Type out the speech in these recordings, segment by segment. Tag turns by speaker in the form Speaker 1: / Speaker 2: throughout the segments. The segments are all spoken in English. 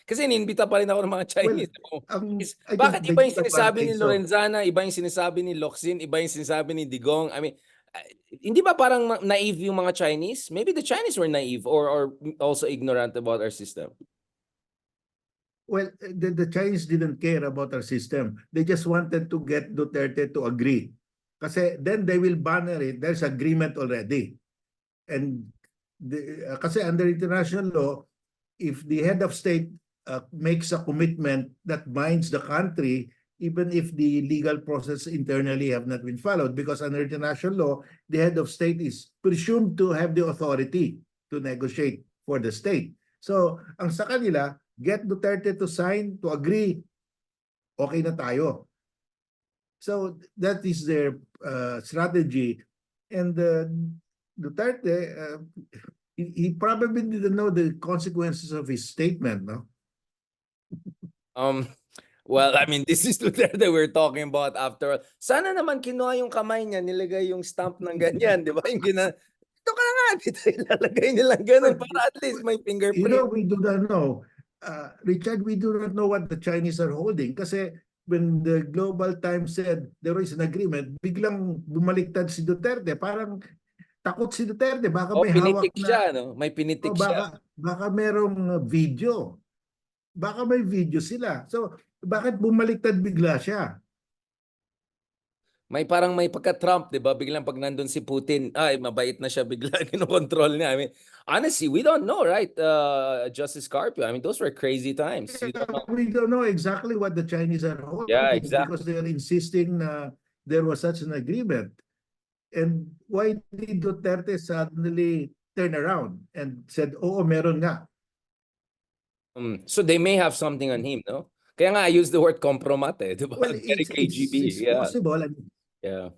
Speaker 1: Kasi inimbita pa rin ako ng mga Chinese.
Speaker 2: I think
Speaker 1: Bakit
Speaker 2: they
Speaker 1: iba yung
Speaker 2: took
Speaker 1: sinasabi ni
Speaker 2: advantage of.
Speaker 1: Lorenzana, iba yung sinasabi ni Locsin, iba yung sinasabi ni Digong? I mean, hindi ba parang naive yung mga Chinese? Maybe the Chinese were naive or also ignorant about our system.
Speaker 2: Well, the Chinese didn't care about our system. They just wanted to get Duterte to agree. Kasi then they will banner it. There's agreement already. And kasi under international law, if the head of state makes a commitment that binds the country, even if the legal process internally have not been followed, because under international law, the head of state is presumed to have the authority to negotiate for the state. So, ang sa kanila, get Duterte to sign, to agree, okay na tayo. So, that is their strategy. And Duterte, he probably didn't know the consequences of his statement, no?
Speaker 1: Well, I mean, this is Duterte we're talking about after all. Sana naman kinuha yung kamay niya, nilagay yung stamp ng ganyan, di ba? Yung ito ka na nga, dito ilalagay nilang ganun para at least may fingerprint.
Speaker 2: You know, we do not know. Richard, we do not know what the Chinese are holding kasi when the Global Times said there is an agreement, biglang bumaliktad si Duterte. Parang takot si Duterte. Baka may hawak
Speaker 1: pinitik siya, no? May pinitik siya.
Speaker 2: Baka merong video. Baka may video sila. So, bakit bumaliktad bigla siya?
Speaker 1: May parang may pagka-Trump, di ba? Biglang pag nandun si Putin, ay, mabait na siya bigla, kinokontrol niya. I mean, honestly, we don't know, right? Justice Carpio, I mean, those were crazy times. You don't know.
Speaker 2: We don't know exactly what the Chinese are holding because they're insisting there was such an agreement. And why did Duterte suddenly turn around and said, oo, meron nga?
Speaker 1: So they may have something on him, no? Kaya nga I use the word compromat, di ba?
Speaker 2: Well, it's possible.
Speaker 1: Yeah.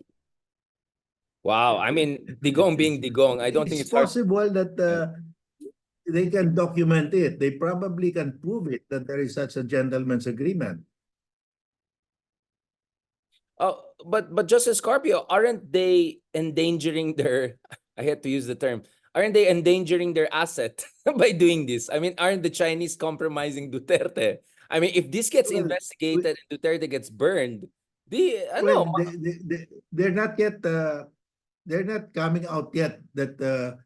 Speaker 1: Wow. I mean, Digong being Digong, I don't think it's
Speaker 2: possible that they can document it. They probably can prove it that there is such a gentleman's agreement.
Speaker 1: But Justice Scorpio, aren't they endangering their, I had to use the term, aren't they endangering their asset by doing this? I mean, aren't the Chinese compromising Duterte? I mean, if this gets investigated and Duterte gets burned,
Speaker 2: they're not yet, they're not coming out yet that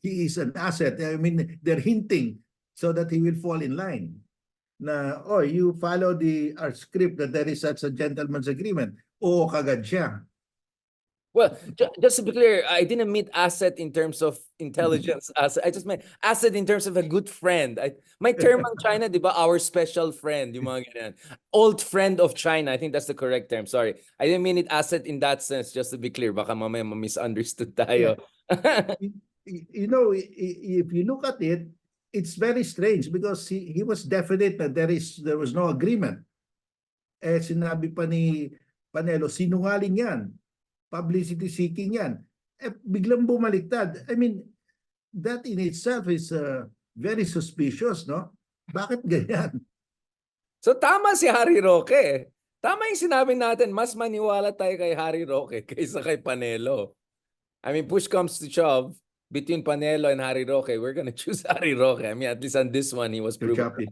Speaker 2: he is an asset. I mean, they're hinting so that he will fall in line. Na, oh, you follow our script that there is such a gentleman's agreement. Oo, kagad siya.
Speaker 1: Well, just to be clear, I didn't mean asset in terms of intelligence. I just meant asset in terms of a good friend. My term in China, di ba, our special friend, yung mga ganyan. Old friend of China. I think that's the correct term. Sorry. I didn't mean it asset in that sense, just to be clear. Baka mamaya misunderstood tayo.
Speaker 2: Yeah. You know, if you look at it, it's very strange because he was definite that there was no agreement. Eh, sinabi pa ni Panelo, sinungaling yan. Publicity seeking yan. Eh, biglang bumaliktad. I mean, that in itself is very suspicious, no? Bakit ganyan?
Speaker 1: So tama si Harry Roque. Tama yung sinabi natin, mas maniwala tayo kay Harry Roque kaysa kay Panelo. I mean, push comes to shove between Panelo and Harry Roque, we're gonna choose Harry Roque. I mean, at least on this one, he was proven.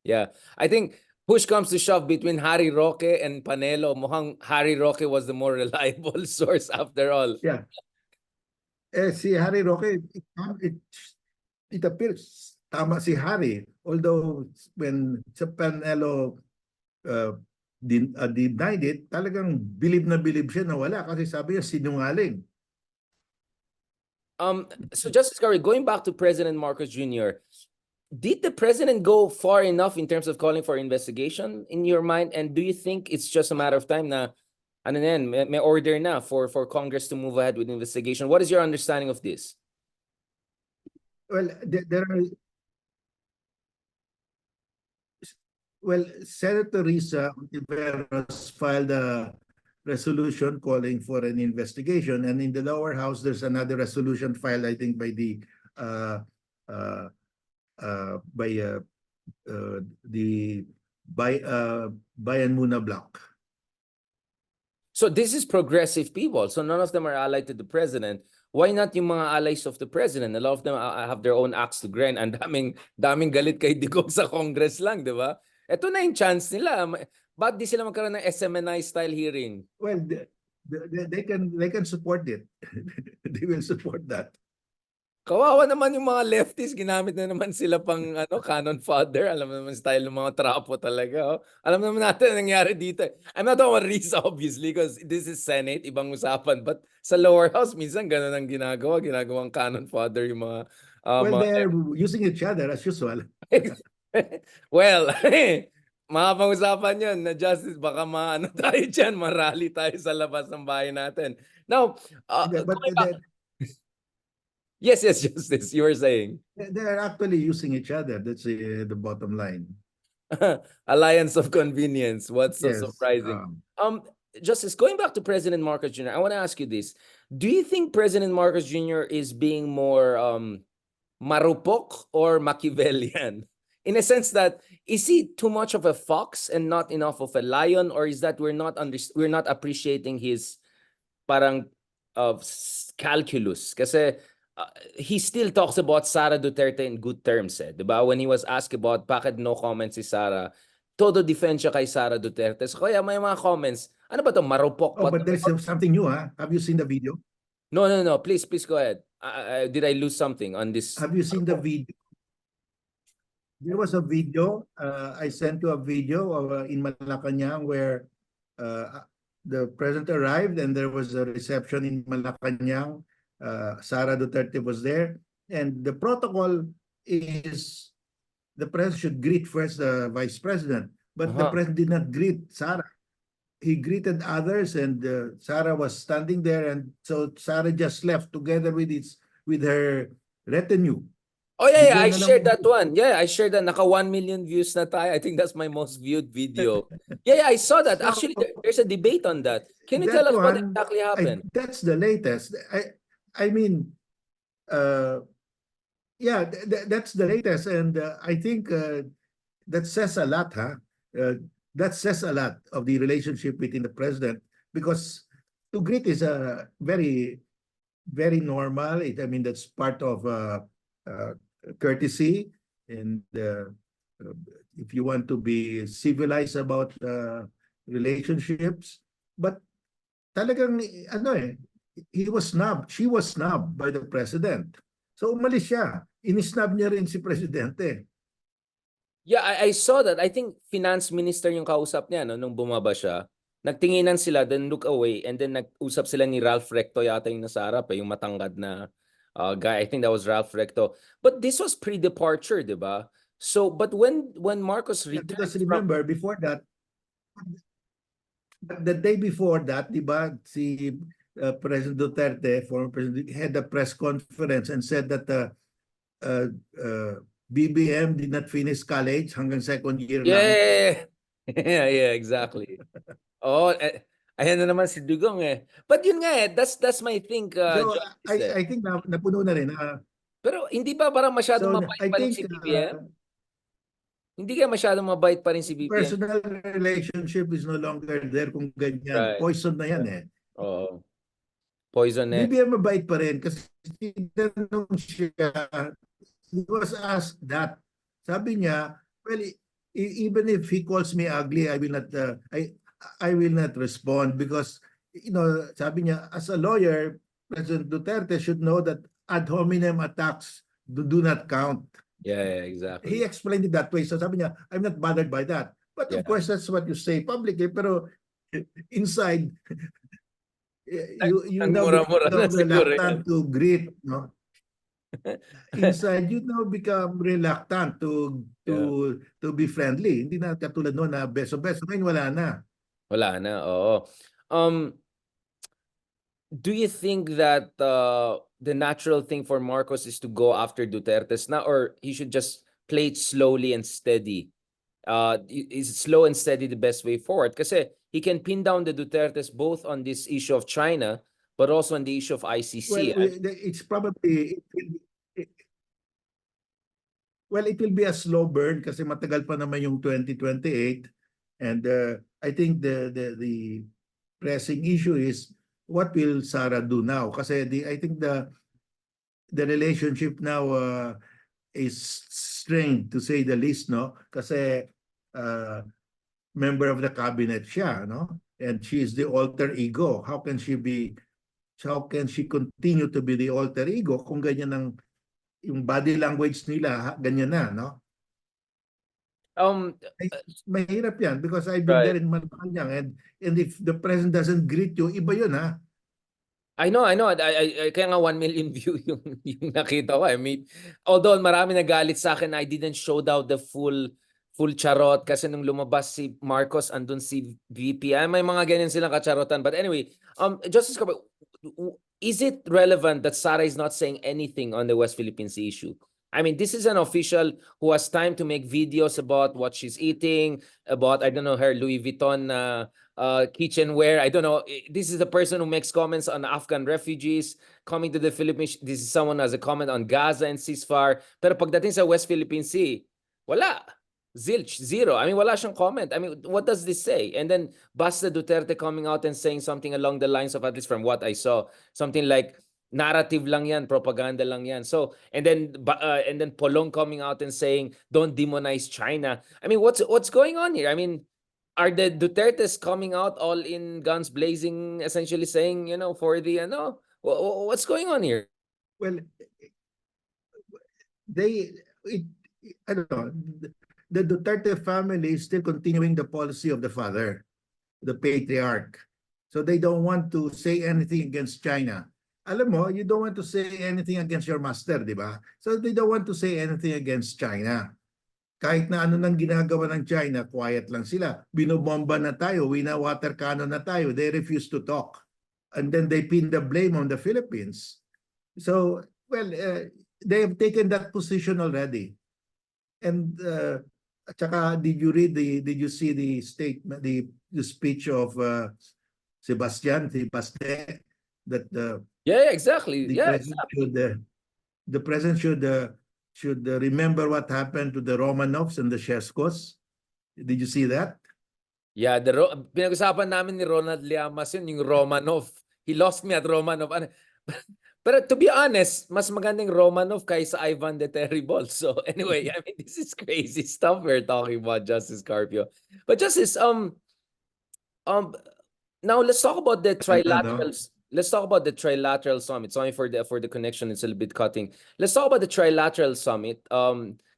Speaker 1: Yeah. I think push comes to shove between Harry Roque and Panelo. Mukhang Harry Roque was the more reliable source after all.
Speaker 2: Yeah. Eh, si Harry Roque, it appears tama si Harry. Although when sa Panelo denied it, talagang bilib na bilib siya na wala kasi sabi niya sinungaling.
Speaker 1: So Justice Curry, going back to President Marcos Jr., did the president go far enough in terms of calling for investigation in your mind? And do you think it's just a matter of time na ano na yan, may order na for Congress to move ahead with investigation? What is your understanding of this?
Speaker 2: Well, Senator Risa Ontiveros filed a resolution calling for an investigation, and in the lower house there's another resolution filed, I think, by the Bayan Muna block.
Speaker 1: So this is progressive people. So none of them are allied to the president. why not yung mga allies of the president? A lot of them have their own axe to grind. And daming galit kay Digong sa Congress lang, di ba? Ito na yung chance nila. Ba't di sila magkaroon ng SMNI style hearing?
Speaker 2: Well, they can support it. They will support that.
Speaker 1: Kawawa naman yung mga lefties, ginamit na naman sila pang cannon fodder. Alam mo naman style ng mga trapo talaga. Oh. Alam naman natin ang nangyari dito. I'm not talking about Reese obviously because this is Senate, ibang usapan. But sa lower house, minsan ganun ang ginagawang cannon fodder yung mga
Speaker 2: Well,
Speaker 1: mga
Speaker 2: they're using each other as usual.
Speaker 1: well, makapag-usapan yun na justice, baka tayo dyan, marally tayo sa labas ng bahay natin. Now,
Speaker 2: But
Speaker 1: going back, yes, Justice, you were saying.
Speaker 2: they're actually using each other. That's the bottom line.
Speaker 1: Alliance of convenience. What's so
Speaker 2: Yes.
Speaker 1: surprising? Justice, going back to President Marcos Jr., I want to ask you this. Do you think President Marcos Jr. is being more marupok or Machiavellian? In a sense that, is he too much of a fox and not enough of a lion? Or is that we're not appreciating his parang calculus? Kasi he still talks about Sara Duterte in good terms, diba? When he was asked about bakit no comments si Sara, todo defense siya kay Sara Duterte. So kaya may mga comments, ano ba to, marupok?
Speaker 2: Oh, but there's something new, huh? Have you seen the video?
Speaker 1: No. Please go ahead. Did I lose something on this?
Speaker 2: Have you seen the video? There was a video. I sent you a video of in Malacanang where the president arrived and there was a reception in Malacanang. Sara Duterte was there, and the protocol is the president should greet first the vice president, but the president did not greet Sara. He greeted others, and Sara was standing there, and so Sara just left together with her retinue.
Speaker 1: Oh yeah, I shared that one. Yeah, I shared that. Naka 1 million views na tayo. I think that's my most viewed video. Yeah, I saw that. Actually, there's a debate on that. Can you tell us what exactly happened?
Speaker 2: That's the latest. I mean, yeah, that's the latest, and I think that says a lot, huh? That says a lot of the relationship between the president, because to greet is a very normal. I mean, that's part of courtesy, and if you want to be civilized about relationships, but talagang he was snubbed, she was snubbed by the president. So umalis siya. Inisnub niya rin si presidente.
Speaker 1: Yeah, I saw that. I think finance minister yung kausap niya nung bumaba siya. Nagtinginan sila, then look away, and then nag-usap sila ni Ralph Recto yata yung nasa harap, yung matangkad na guy. I think that was Ralph Recto. But this was pre-departure, di ba? So, but when Marcos returned,
Speaker 2: because remember, before that, the day before that, di ba, si President Duterte, former president, had a press conference and said that BBM did not finish college hanggang second year lang.
Speaker 1: Yeah, exactly. Ayan na naman si Dugong eh. But yun nga that's my thing.
Speaker 2: So, I think napuno na rin.
Speaker 1: Pero hindi ba parang masyadong mabait pa rin si BBM? Hindi kaya masyadong mabait pa rin si BBM?
Speaker 2: Personal relationship is no longer there kung ganyan.
Speaker 1: Right.
Speaker 2: Poison na yan eh.
Speaker 1: Oo. Poison eh.
Speaker 2: BBM mabait pa rin kasi tinanong siya, he was asked that. Sabi niya, well, even if he calls me ugly, I will not I will not respond because sabi niya, as a lawyer, President Duterte should know that ad hominem attacks do not count.
Speaker 1: Yeah, exactly.
Speaker 2: He explained it that way. So sabi niya, I'm not bothered by that. But of course, that's what you say publicly. Pero inside, you now become reluctant to greet, no? Inside, you now become reluctant to be friendly. Hindi na katulad noon na beso-beso. Ngayon wala na.
Speaker 1: Wala na, oo. Do you think that the natural thing for Marcos is to go after Duterte's now, or he should just play it slowly and steady? Is slow and steady the best way forward? Kasi he can pin down the Duterte's both on this issue of China, but also on the issue of ICC.
Speaker 2: Well, it's probably it will be a slow burn kasi matagal pa naman yung 2028, and I think the pressing issue is what will Sarah do now? Kasi I think the relationship now is strained, to say the least, no? Kasi uh, member of the cabinet siya, no? And she is the alter ego. How can she continue to be the alter ego kung ganyan ang yung body language nila, ganyan na, no?
Speaker 1: Um,
Speaker 2: Mahirap yan because I've been
Speaker 1: right.
Speaker 2: there in Malacanang, and if the president doesn't greet you, iba yun, ha?
Speaker 1: I know. Kaya nga 1 million view yung nakita ko. I mean, although marami nagalit sa akin, I didn't show out the full charot kasi nung lumabas si Marcos, andun si VP. May mga ganyan silang kacharotan. But anyway, Justice Carpio, is it relevant that Sara is not saying anything on the West Philippine Sea issue? I mean, this is an official who has time to make videos about what she's eating, about, I don't know, her Louis Vuitton kitchenware. I don't know. This is the person who makes comments on Afghan refugees coming to the Philippines. This is someone who has a comment on Gaza and ceasefire. Pero pagdating sa West Philippine Sea, wala. Zilch, zero. I mean, wala siyang comment. I mean, what does this say? And then Basta Duterte coming out and saying something along the lines of, at least from what I saw, something like, narrative lang yan, propaganda lang yan. So, and then Polong coming out and saying, don't demonize China. I mean, what's going on here? I mean, are the Dutertes coming out all in guns blazing, essentially saying, for the, what's going on here?
Speaker 2: Well, I don't know, the Duterte family is still continuing the policy of the father, the patriarch. So they don't want to say anything against China. Alam mo, you don't want to say anything against your master, di ba? So they don't want to say anything against China. Kahit na ano nang ginagawa ng China, quiet lang sila. Binobomba na tayo, wina-water cannon na tayo. They refuse to talk. And then they pin the blame on the Philippines. So, well, they have taken that position already. And at saka, did you see the statement, the speech of Sebastian that
Speaker 1: Yeah, exactly.
Speaker 2: the
Speaker 1: Yeah,
Speaker 2: president should remember what happened to the Romanovs and the Sheskos. Did you see that?
Speaker 1: yeah. Pinag-usapan namin ni Ronald Llamas yun, yung Romanov. He lost me at Romanov. But to be honest, mas magandang Romanov kaysa Ivan the Terrible. So anyway, I mean, this is crazy stuff we're talking about, Justice Carpio. But Justice, now let's talk about the trilaterals. Let's talk about the trilateral summit. Sorry for the connection, it's a little bit cutting. Let's talk about the trilateral summit.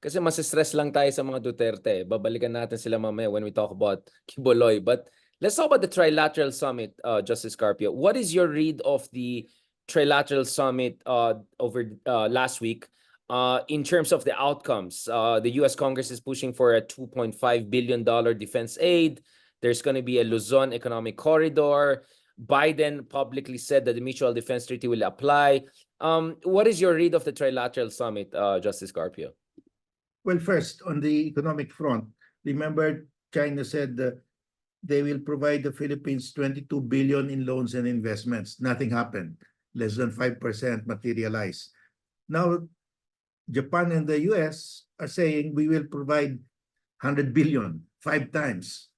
Speaker 1: Kasi mas-stress lang tayo sa mga Duterte. Babalikan natin sila mamaya when we talk about Kiboloy. But let's talk about the trilateral summit, Justice Carpio. What is your read of the trilateral summit over last week in terms of the outcomes? The U.S. Congress is pushing for a $2.5 billion defense aid. There's going to be a Luzon economic corridor. Biden publicly said that the mutual defense treaty will apply. What is your read of the trilateral summit, Justice Carpio?
Speaker 2: Well, first, on the economic front, remember China said they will provide the Philippines 22 billion in loans and investments. Nothing happened. Less than 5% materialized. Now, Japan and the US are saying we will provide 100 billion, 5 times.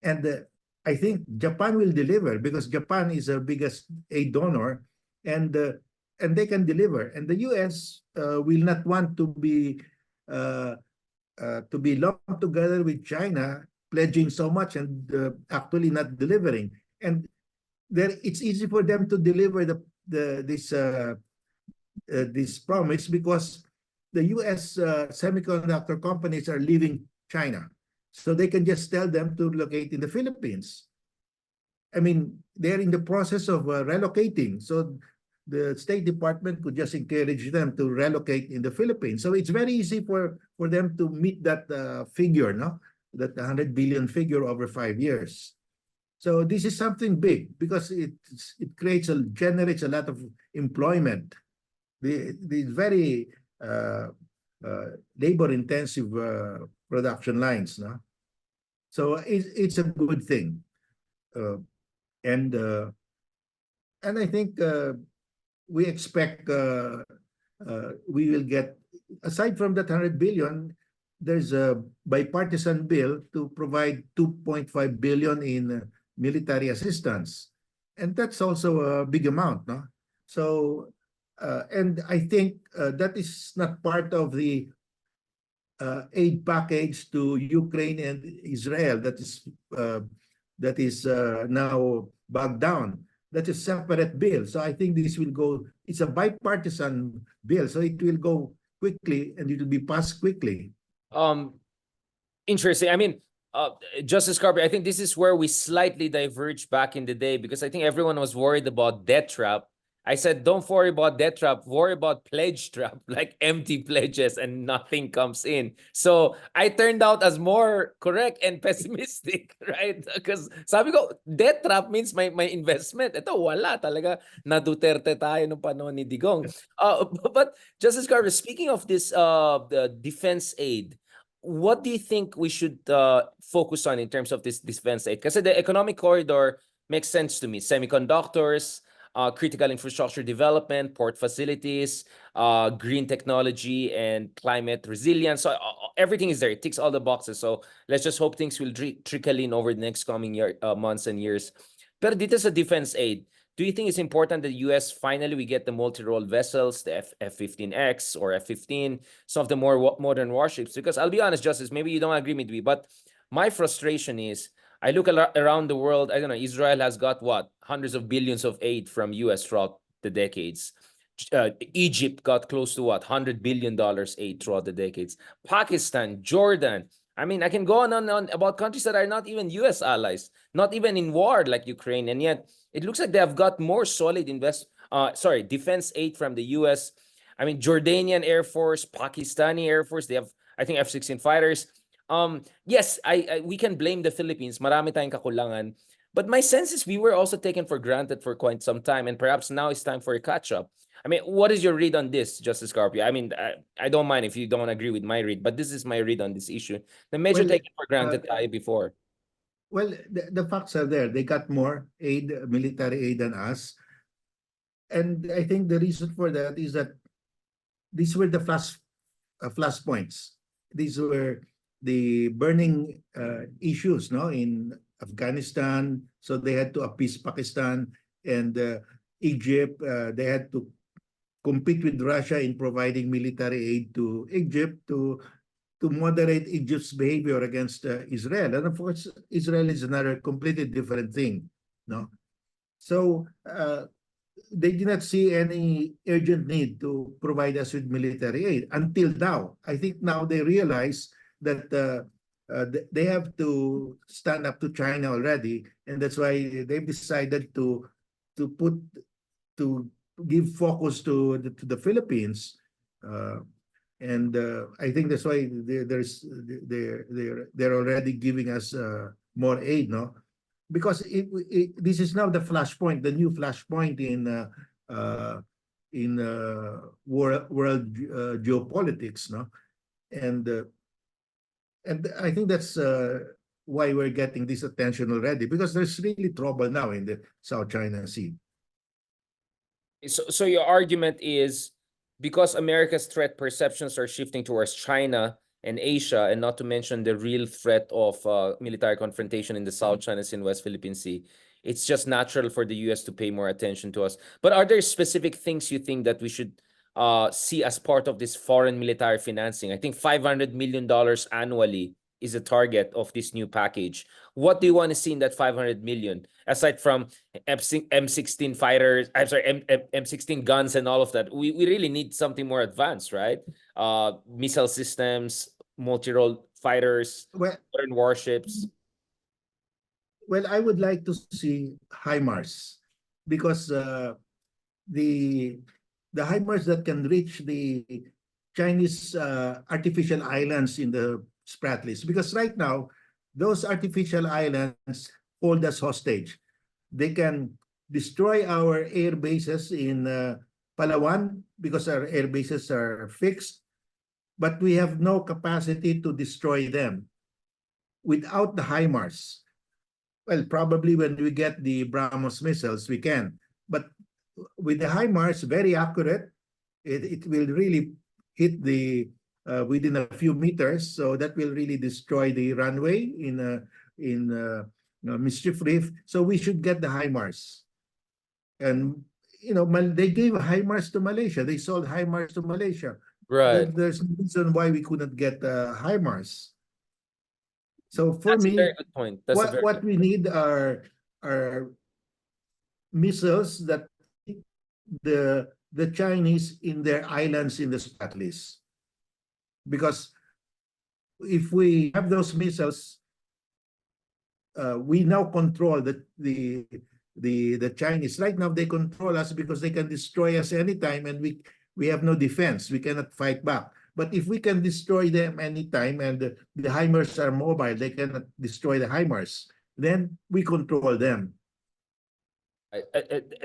Speaker 2: And I think Japan will deliver because Japan is our biggest aid donor, and they can deliver. And the US will not want to be lumped together with China, pledging so much and actually not delivering. And it's easy for them to deliver this promise because the US semiconductor companies are leaving China. So they can just tell them to locate in the Philippines. I mean, they're in the process of relocating. So the State Department could just encourage them to relocate in the Philippines. So it's very easy for them to meet that figure, no? That 100 billion figure over 5 years. So this is something big because it generates a lot of employment. The very labor-intensive production lines, no? So it's a good thing, and I think we expect we will get, aside from that 100 billion, there's a bipartisan bill to provide 2.5 billion in military assistance. And that's also a big amount, no? So, and I think that is not part of the aid package to Ukraine and Israel that is now bogged down. That's a separate bill. So I think this will go. It's a bipartisan bill, so it will go quickly and it will be passed quickly.
Speaker 1: Interesting. I mean, Justice Carpenter, I think this is where we slightly diverged back in the day, because I think everyone was worried about debt trap. I said, don't worry about debt trap, worry about pledge trap, like empty pledges and nothing comes in. So I turned out as more correct and pessimistic, right? Because sabi ko, debt trap means my investment. Ito, wala talaga. Na Duterte tayo nung panahon ni Digong. But Justice Carpenter, speaking of this the defense aid, what do you think we should focus on in terms of this defense aid? Because the economic corridor makes sense to me. Semiconductors, critical infrastructure development, port facilities, green technology, and climate resilience. So everything is there. It ticks all the boxes. So let's just hope things will trickle in over the next coming months and years. Pero dito sa defense aid, do you think it's important that the US finally we get the multi-role vessels, the F-15X or F-15, some of the more modern warships? Because I'll be honest, Justice, maybe you don't agree with me, but my frustration is I look around the world. I don't know, Israel has got what? Hundreds of billions of aid from US throughout the decades. Egypt got close to what? $100 billion aid throughout the decades. Pakistan, Jordan. I mean, I can go on and on about countries that are not even US allies, not even in war like Ukraine, and yet it looks like they have got more solid defense aid from the US. I mean, Jordanian Air Force, Pakistani Air Force, they have, I think, F-16 fighters. Yes, we can blame the Philippines. Marami tayong kakulangan. But my sense is we were also taken for granted for quite some time, and perhaps now it's time for a catch-up. I mean, what is your read on this, Justice Carpio? I mean, I don't mind if you don't agree with my read, but this is my read on this issue. The medyo taken for granted tayo before.
Speaker 2: Well, the facts are there. They got more aid, military aid than us. And I think the reason for that is that these were the flashpoints. These were the burning issues, no, in Afghanistan. So they had to appease Pakistan and Egypt. They had to compete with Russia in providing military aid to Egypt to moderate Egypt's behavior against Israel. And of course, Israel is another completely different thing, no? So they did not see any urgent need to provide us with military aid until now. I think now they realize that they have to stand up to China already, and that's why they've decided to give focus to the Philippines. And I think that's why they're already giving us more aid, no? Because this is now the flashpoint, the new flashpoint in world geopolitics, no? And I think that's why we're getting this attention already, because there's really trouble now in the South China Sea.
Speaker 1: So your argument is because America's threat perceptions are shifting towards China and Asia, and not to mention the real threat of military confrontation in the South China Sea and West Philippine Sea, it's just natural for the US to pay more attention to us. But are there specific things you think that we should see as part of this foreign military financing? I think $500 million annually is a target of this new package. What do you want to see in that 500 million? Aside from M16 fighters, I'm sorry, M16 guns and all of that, we really need something more advanced, right? Missile systems, multi-role fighters, modern warships.
Speaker 2: Well, I would like to see HIMARS, because the HIMARS that can reach the Chinese artificial islands in the Spratlys, because right now those artificial islands hold us hostage. They can destroy our air bases in Palawan because our air bases are fixed, but we have no capacity to destroy them without the HIMARS. Well, probably when we get the BrahMos missiles, we can. But with the HIMARS, very accurate, it will really hit the within a few meters, so that will really destroy the runway in Mischief Reef. So we should get the HIMARS. And they gave HIMARS to Malaysia. They sold HIMARS to Malaysia.
Speaker 1: Right.
Speaker 2: There's no reason why we couldn't get HIMARS. So for
Speaker 1: That's a very
Speaker 2: me,
Speaker 1: good point. That's a very
Speaker 2: what
Speaker 1: good
Speaker 2: we need are missiles that hit the Chinese in their islands in the STAT list. Because if we have those missiles, we now control the Chinese. Right now, they control us because they can destroy us anytime, and we have no defense. We cannot fight back. But if we can destroy them anytime, and the HIMARS are mobile, they cannot destroy the HIMARS, then we control them.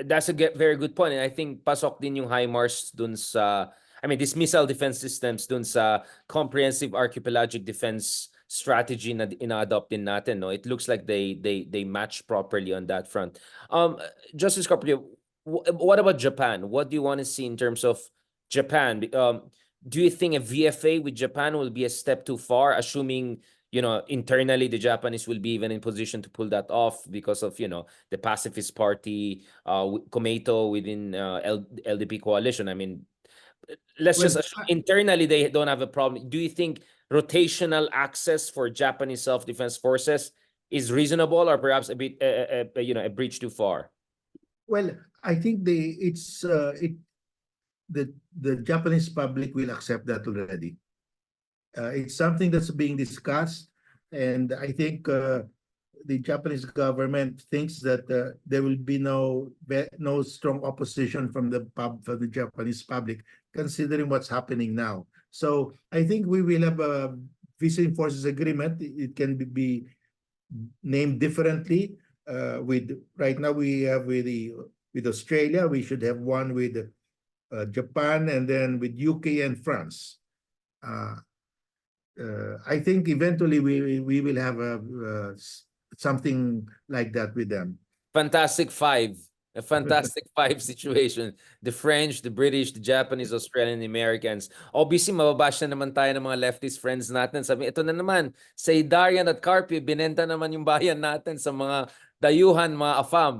Speaker 1: That's a very good point. And I think pasok din yung HIMARS dun sa, I mean, these missile defense systems dun sa comprehensive archipelagic defense strategy na ina-adopt din natin, no? It looks like they match properly on that front. Justice Carpio, what about Japan? What do you want to see in terms of Japan? Do you think a VFA with Japan will be a step too far, assuming internally the Japanese will be even in position to pull that off because of, the pacifist party, Komeito within LDP coalition? I mean, let's just assume internally they don't have a problem. Do you think rotational access for Japanese self-defense forces is reasonable, or perhaps a bit, a bridge too far?
Speaker 2: Well, I think the Japanese public will accept that already. It's something that's being discussed, and I think the Japanese government thinks that there will be no strong opposition from the Japanese public, considering what's happening now. So I think we will have a visiting forces agreement. It can be named differently. Right now we have with Australia. We should have one with Japan, and then with UK and France. I think eventually we will have something like that with them.
Speaker 1: Fantastic Five. A Fantastic Five situation. The French, the British, the Japanese, Australian, the Americans. Obviously, mababash na naman tayo ng mga leftist friends natin. Sabi, ito na naman, say Darian at Carpio, binenta naman yung bayan natin sa mga dayuhan, mga AFAM.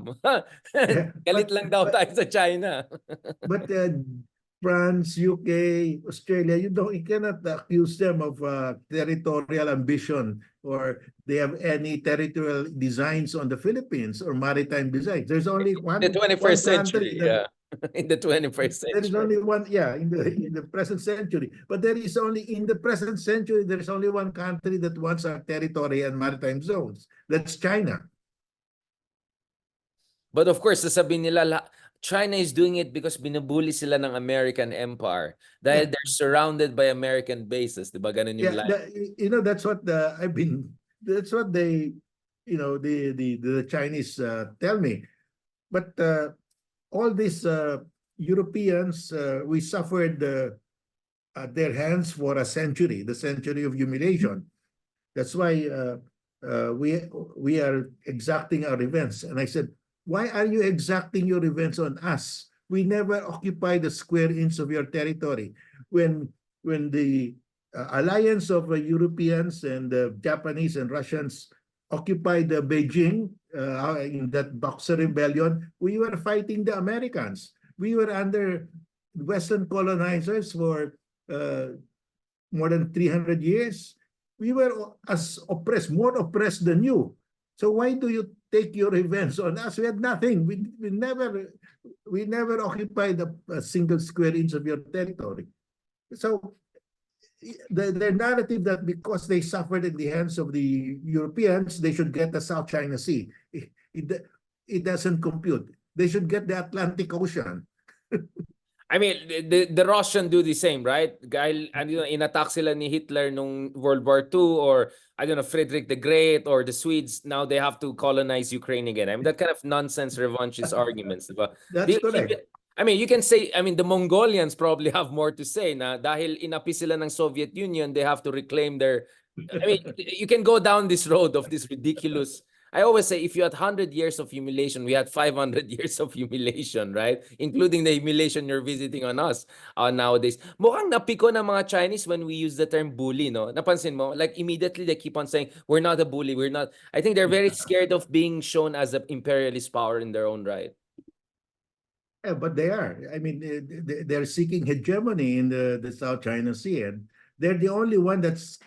Speaker 1: Galit lang daw tayo sa China.
Speaker 2: But France, UK, Australia, you cannot accuse them of territorial ambition, or they have any territorial designs on the Philippines or maritime designs. There's only one.
Speaker 1: In the 21st
Speaker 2: century.
Speaker 1: Yeah. In the 21st century.
Speaker 2: There is only one, yeah, in the present century. But there is only, in the present century, there's only one country that wants our territory and maritime zones. That's China.
Speaker 1: But of course, sasabihin nila, China is doing it because binubuli sila ng American empire dahil they're surrounded by American bases. Diba ganun yung line?
Speaker 2: That's what that's what they, the Chinese tell me. But all these Europeans, we suffered at their hands for a century, the century of humiliation. That's why we are exacting our revenge. And I said, why are you exacting your revenge on us? We never occupied a square inch of your territory. When the alliance of Europeans and Japanese and Russians occupied Beijing in that Boxer Rebellion, we were fighting the Americans. We were under Western colonizers for more than 300 years. We were as oppressed, more oppressed than you. So why do you take your revenge on us? We had nothing. We never occupied a single square inch of your territory. So the narrative that because they suffered in the hands of the Europeans, they should get the South China Sea. It doesn't compute. They should get the Atlantic Ocean.
Speaker 1: I mean, the Russian do the same, right? Dahil inattack sila ni Hitler nung World War II, or Frederick the Great, or the Swedes, now they have to colonize Ukraine again. I mean, that kind of nonsense revanchist arguments, diba?
Speaker 2: That's correct.
Speaker 1: I mean, you can say, the Mongolians probably have more to say na dahil inapi sila ng Soviet Union, they have to reclaim their, you can go down this road of this ridiculous. I always say, if you had 100 years of humiliation, we had 500 years of humiliation, right? Including the humiliation you're visiting on us nowadays. Mukhang napiko ng mga Chinese when we use the term bully, no? Napansin mo? Like, immediately they keep on saying, we're not a bully, we're not. I think they're very scared of being shown as an imperialist power in their own right.
Speaker 2: Yeah, but they are. I mean, they're seeking hegemony in the South China Sea, and they're the only one that's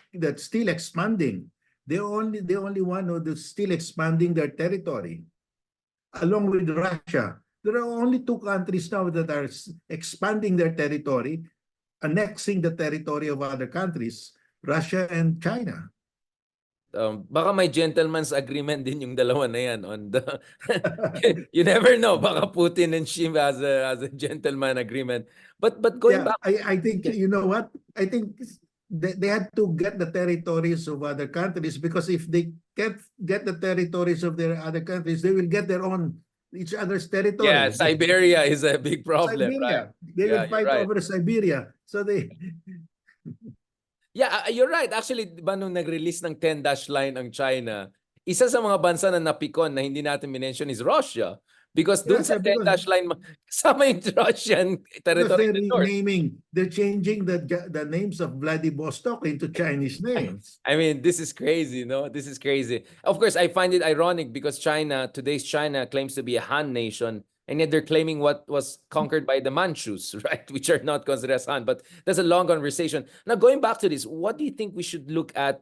Speaker 2: still expanding. The only one who's still expanding their territory, along with Russia. There are only two countries now that are expanding their territory, annexing the territory of other countries, Russia and China.
Speaker 1: Baka may gentleman's agreement din yung dalawa na yan on the you never know, baka Putin and Xi has a gentleman agreement. But going
Speaker 2: Yeah,
Speaker 1: back,
Speaker 2: I think, you know what? I think they had to get the territories of other countries, because if they can't get the territories of their other countries, they will get their own, each other's
Speaker 1: yeah,
Speaker 2: territory.
Speaker 1: Siberia is a big problem, right?
Speaker 2: Siberia, they will
Speaker 1: Yeah, you're
Speaker 2: fight
Speaker 1: right.
Speaker 2: over Siberia. So they,
Speaker 1: Yeah, you're right. Actually, di ba nung nag-release ng 10-dash line ang China, isa sa mga bansa na napikon na hindi natin minention is Russia. Because dun sa
Speaker 2: Russia,
Speaker 1: 10-dash line, kasama yung Russian
Speaker 2: because
Speaker 1: territory
Speaker 2: they're
Speaker 1: in the north.
Speaker 2: renaming, they're changing the names of Vladivostok into Chinese names.
Speaker 1: I mean, this is crazy, no? This is crazy. Of course, I find it ironic because China, today's China, claims to be a Han nation, and yet they're claiming what was conquered by the Manchus, right? Which are not considered as Han. But that's a long conversation. Now, going back to this, what do you think we should look at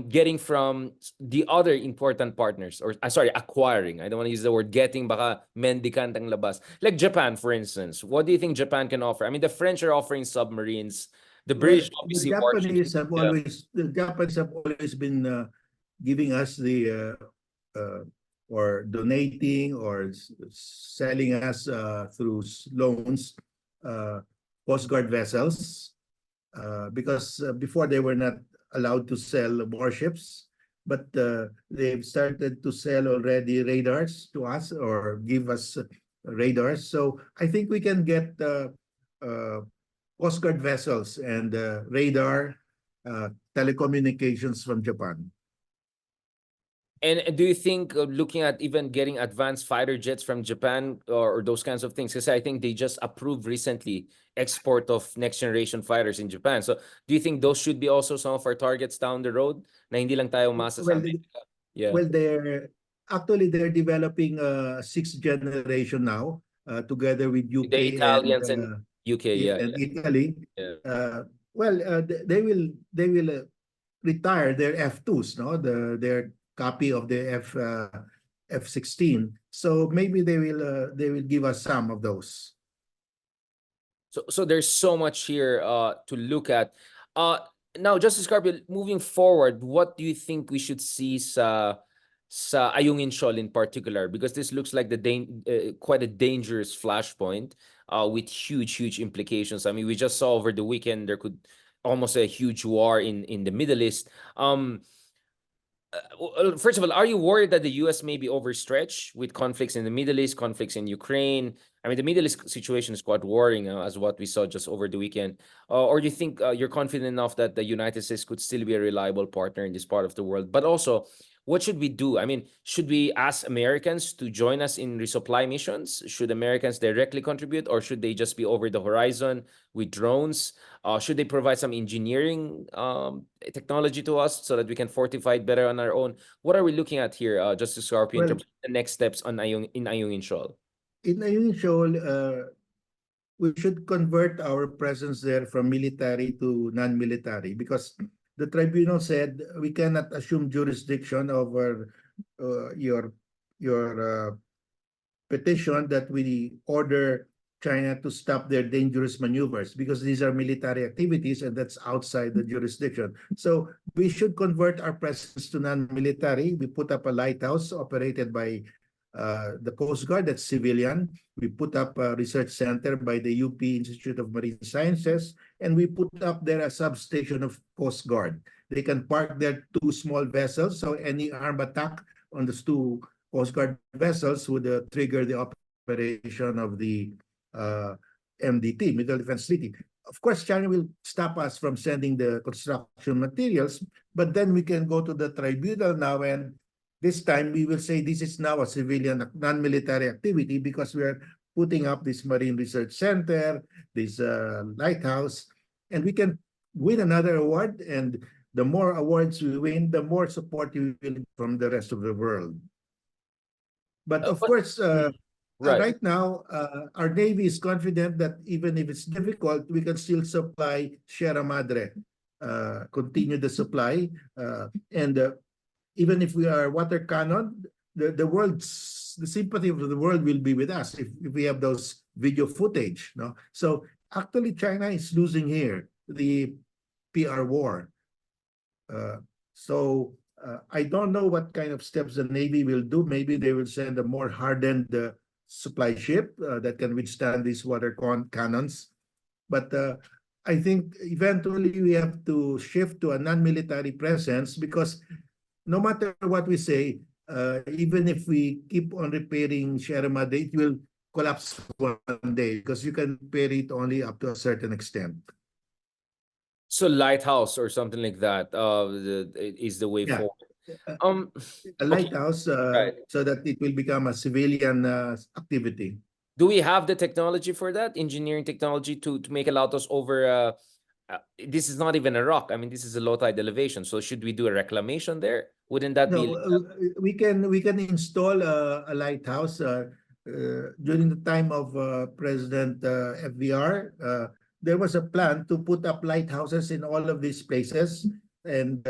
Speaker 1: getting from the other important partners? Or, sorry, acquiring. I don't want to use the word getting, baka mendicant ang labas. Like Japan, for instance. What do you think Japan can offer? I mean, the French are offering submarines. The
Speaker 2: Well,
Speaker 1: British, obviously, warships.
Speaker 2: The Japanese have always been giving us or donating or selling us through loans, uh, Coast Guard vessels, because before they were not allowed to sell warships, but they've started to sell already radars to us or give us radars. So I think we can get uh, Coast Guard vessels and radar, telecommunications from Japan.
Speaker 1: And do you think looking at even getting advanced fighter jets from Japan or those kinds of things? Because I think they just approved recently export of next generation fighters in Japan. So do you think those should be also some of our targets down the road? Na hindi lang tayo umasa sa
Speaker 2: Well,
Speaker 1: Amerika? Yeah.
Speaker 2: well, they're developing sixth generation now, together with
Speaker 1: The
Speaker 2: UK
Speaker 1: Italians and UK, yeah,
Speaker 2: and Italy.
Speaker 1: yeah.
Speaker 2: They will retire their F2s, no, their copy of the F-16. So maybe they will give us some of those.
Speaker 1: So there's so much here to look at. Now, Justice Carpio, moving forward, what do you think we should see sa Ayungin Shoal in particular? Because this looks like quite a dangerous flashpoint with huge implications. I mean, we just saw over the weekend there could almost a huge war in the Middle East. First of all, are you worried that the U.S. may be overstretched with conflicts in the Middle East, conflicts in Ukraine? I mean, the Middle East situation is quite worrying, as what we saw just over the weekend. Or do you think you're confident enough that the United States could still be a reliable partner in this part of the world? But also, what should we do? I mean, should we ask Americans to join us in resupply missions? Should Americans directly contribute, or should they just be over the horizon with drones? Should they provide some engineering technology to us so that we can fortify it better on our own? What are we looking at here, Justice Scarpio, in terms of the next steps on Ayungin Shoal?
Speaker 2: In Ayungin Shoal, we should convert our presence there from military to non-military, because the tribunal said we cannot assume jurisdiction over your petition that we order China to stop their dangerous maneuvers, because these are military activities and that's outside the jurisdiction. So we should convert our presence to non-military. We put up a lighthouse operated by the Coast Guard, that's civilian. We put up a research center by the UP Institute of Marine Sciences, and we put up there a substation of Coast Guard. They can park their two small vessels, so any armed attack on those two Coast Guard vessels would trigger the operation of the MDT, Middle Defense Treaty. Of course, China will stop us from sending the construction materials, but then we can go to the tribunal now, and this time we will say this is now a civilian, non-military activity, because we are putting up this Marine Research Center, this lighthouse, and we can win another award. And the more awards we win, the more support we will get from the rest of the world. But of course,
Speaker 1: Right.
Speaker 2: Right now, our Navy is confident that even if it's difficult, we can still supply Sierra Madre, continue the supply, and even if we are water cannon, the sympathy of the world will be with us if we have those video footage. No, so actually, China is losing here the PR war. So I don't know what kind of steps the Navy will do. Maybe they will send a more hardened supply ship that can withstand these water cannons. But I think eventually we have to shift to a non-military presence because no matter what we say, even if we keep on repairing Sierra Madre, it will collapse one day because you can repair it only up to a certain extent.
Speaker 1: So lighthouse or something like that is the way
Speaker 2: Yeah.
Speaker 1: forward. Um,
Speaker 2: A lighthouse
Speaker 1: right.
Speaker 2: so that it will become a civilian activity.
Speaker 1: Do we have the technology for that? Engineering technology to make a lighthouse over this is not even a rock. I mean, this is a low tide elevation. So should we do a reclamation there? Wouldn't that be
Speaker 2: No, we can install a lighthouse during the time of President FDR. There was a plan to put up lighthouses in all of these places, and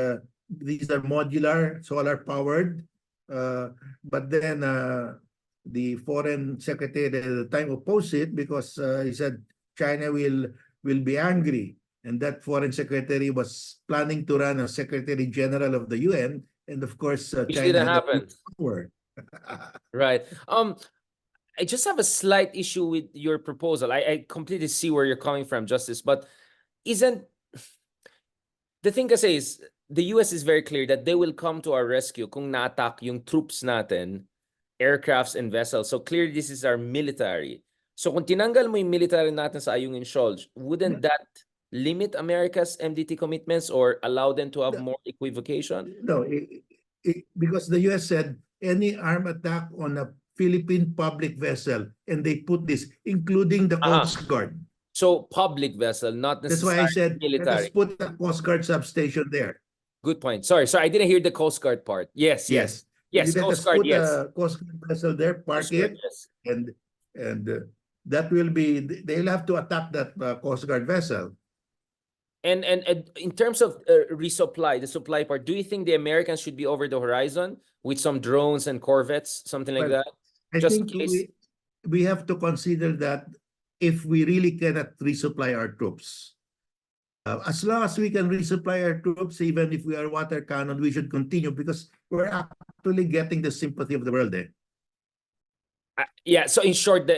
Speaker 2: these are modular, solar powered. But then the foreign secretary at the time opposed it because he said China will be angry, and that foreign secretary was planning to run as Secretary General of the UN. And of course,
Speaker 1: which
Speaker 2: China
Speaker 1: didn't
Speaker 2: had a
Speaker 1: happen?
Speaker 2: power.
Speaker 1: Right. I just have a slight issue with your proposal. I completely see where you're coming from, Justice, but isn't the thing kasi is the US is very clear that they will come to our rescue kung na-attack yung troops natin, aircrafts and vessels. So clearly this is our military. So kung tinanggal mo yung military natin sa Ayungin Shoal, wouldn't that limit America's MDT commitments or allow them to have more equivocation?
Speaker 2: No, because the US said any armed attack on a Philippine public vessel, and they put this, including the Coast Guard.
Speaker 1: So public vessel, not
Speaker 2: That's why I
Speaker 1: necessarily
Speaker 2: said, let us
Speaker 1: military.
Speaker 2: put a Coast Guard substation there.
Speaker 1: Good point. Sorry, I didn't hear the Coast Guard part. Yes.
Speaker 2: Let
Speaker 1: Coast
Speaker 2: us
Speaker 1: Guard,
Speaker 2: put a Coast Guard vessel there, park
Speaker 1: Coast Guard,
Speaker 2: it,
Speaker 1: yes.
Speaker 2: and that will be, they'll have to attack that Coast Guard vessel.
Speaker 1: And in terms of resupply, the supply part, do you think the Americans should be over the horizon with some drones and corvettes, something like that?
Speaker 2: I
Speaker 1: Just
Speaker 2: think
Speaker 1: in case.
Speaker 2: we have to consider that if we really cannot resupply our troops. As long as we can resupply our troops, even if we are water cannon, we should continue because we're actually getting the sympathy of the world.
Speaker 1: Yeah, so in short,